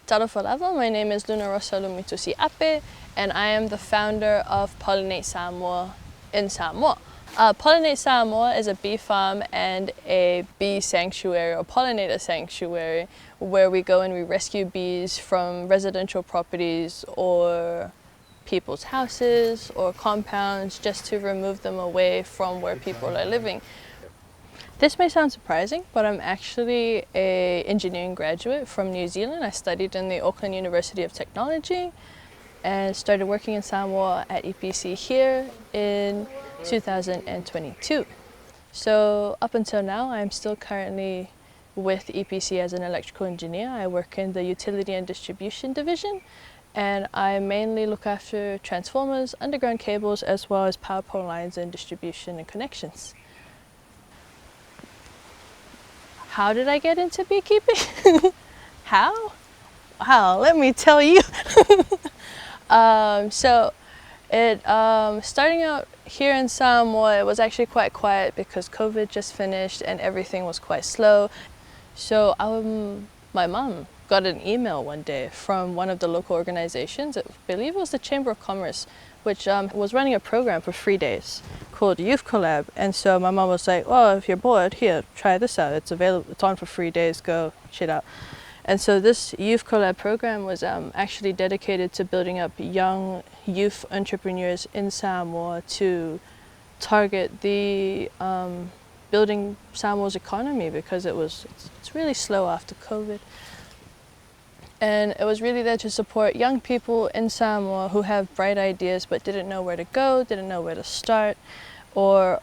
Talofa lava, my name is Luna-Rossa Lomitusi-Ape, and I am the founder of Pollinate Samoa in Samoa. Pollinate Samoa is a bee farm and a bee sanctuary or pollinator sanctuary where we go and we rescue bees from residential properties or people's houses or compounds just to remove them away from where people are living. This may sound surprising, but I'm actually an engineering graduate from New Zealand. I studied in the Auckland University of Technology and started working in Samoa at EPC here in 2022. So up until now, I'm still currently with EPC as an electrical engineer. I work in the utility and distribution division, and I mainly look after transformers, underground cables, as well as power pole lines and distribution and connections. How did I get into beekeeping? How? Wow, let me tell you. Starting out here in Samoa, it was actually quite quiet because COVID just finished and everything was quite slow. So my mom got an email one day from one of the local organizations, I believe it was the Chamber of Commerce, which was running a program for 3 days called Youth Collab. And so my mom was like, oh, if you're bored, here, try this out. It's available, it's on for 3 days, go check it out. And so this Youth Collab program was actually dedicated to building up young youth entrepreneurs in Samoa to target the building Samoa's economy, because it's really slow after COVID. And it was really there to support young people in Samoa who have bright ideas but didn't know where to go, didn't know where to start, or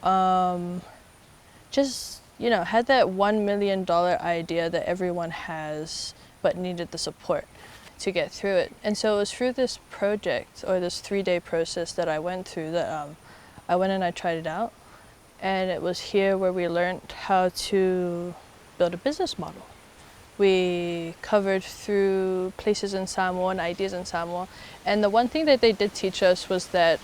just, you know, had that $1 million idea that everyone has but needed the support to get through it. And so it was through this project, or this 3-day process that I went through, that I went and I tried it out. And it was here where we learned how to build a business model. We covered through places in Samoa and ideas in Samoa. And the one thing that they did teach us was that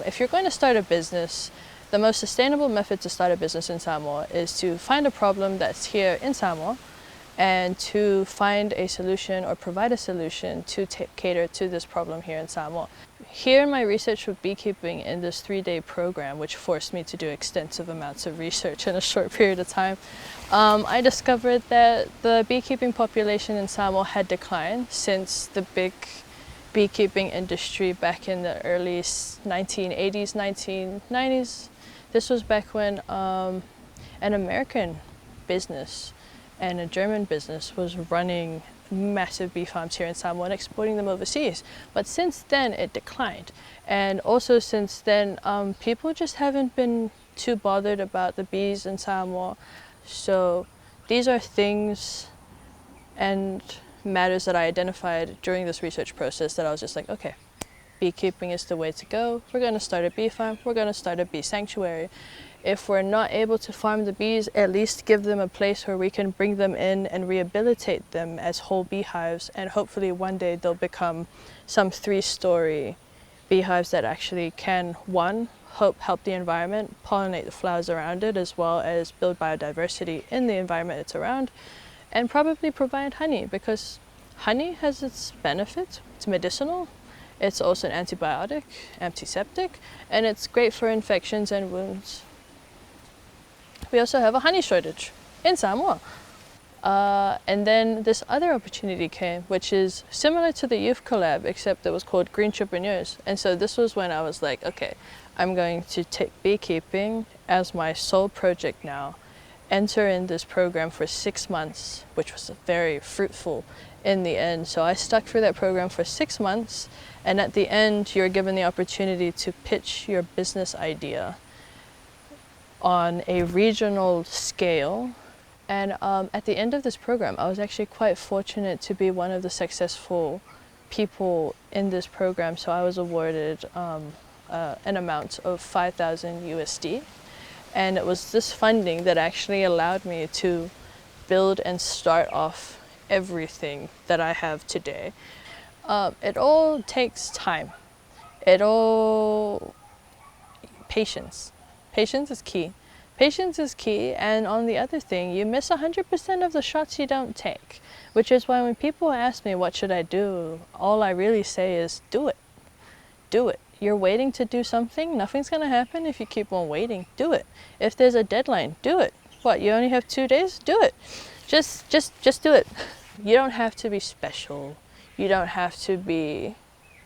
if you're going to start a business, the most sustainable method to start a business in Samoa is to find a problem that's here in Samoa and to find a solution or provide a solution to cater to this problem here in Samoa. Here in my research with beekeeping in this 3-day program, which forced me to do extensive amounts of research in a short period of time, I discovered that the beekeeping population in Samoa had declined since the big beekeeping industry back in the early 1980s, 1990s. This was back when an American business and a German business was running massive bee farms here in Samoa and exporting them overseas. But since then it declined. And also since then, people just haven't been too bothered about the bees in Samoa. So these are things and matters that I identified during this research process that I was just like, okay, beekeeping is the way to go. We're going to start a bee farm. We're going to start a bee sanctuary. If we're not able to farm the bees, at least give them a place where we can bring them in and rehabilitate them as whole beehives. And hopefully one day they'll become some 3-story beehives that actually can, one, help the environment, pollinate the flowers around it, as well as build biodiversity in the environment it's around, and probably provide honey, because honey has its benefits. It's medicinal. It's also an antibiotic, antiseptic, and it's great for infections and wounds. We also have a honey shortage in Samoa. And then this other opportunity came, which is similar to the Youth Collab, except it was called Green Entrepreneurs. And so this was when I was like, okay, I'm going to take beekeeping as my sole project now, enter in this program for 6 months, which was very fruitful in the end. So I stuck through that program for 6 months, and at the end you're given the opportunity to pitch your business idea on a regional scale. And at the end of this program, I was actually quite fortunate to be one of the successful people in this program. So I was awarded an amount of 5,000 USD. And it was this funding that actually allowed me to build and start off everything that I have today. It all takes time. Patience. Patience is key. Patience is key, and on the other thing, you miss 100% of the shots you don't take. Which is why when people ask me what should I do, all I really say is do it. Do it. You're waiting to do something, nothing's gonna happen if you keep on waiting. Do it. If there's a deadline, do it. What, you only have 2 days? Do it. Just do it. You don't have to be special. You don't have to be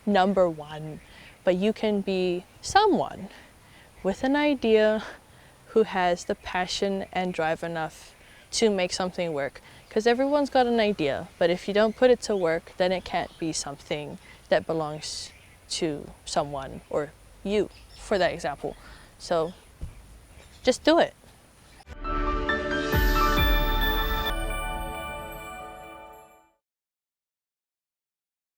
number one, but you can be someone with an idea who has the passion and drive enough to make something work. Because everyone's got an idea, but if you don't put it to work, then it can't be something that belongs to someone or you, for that example. So just do it.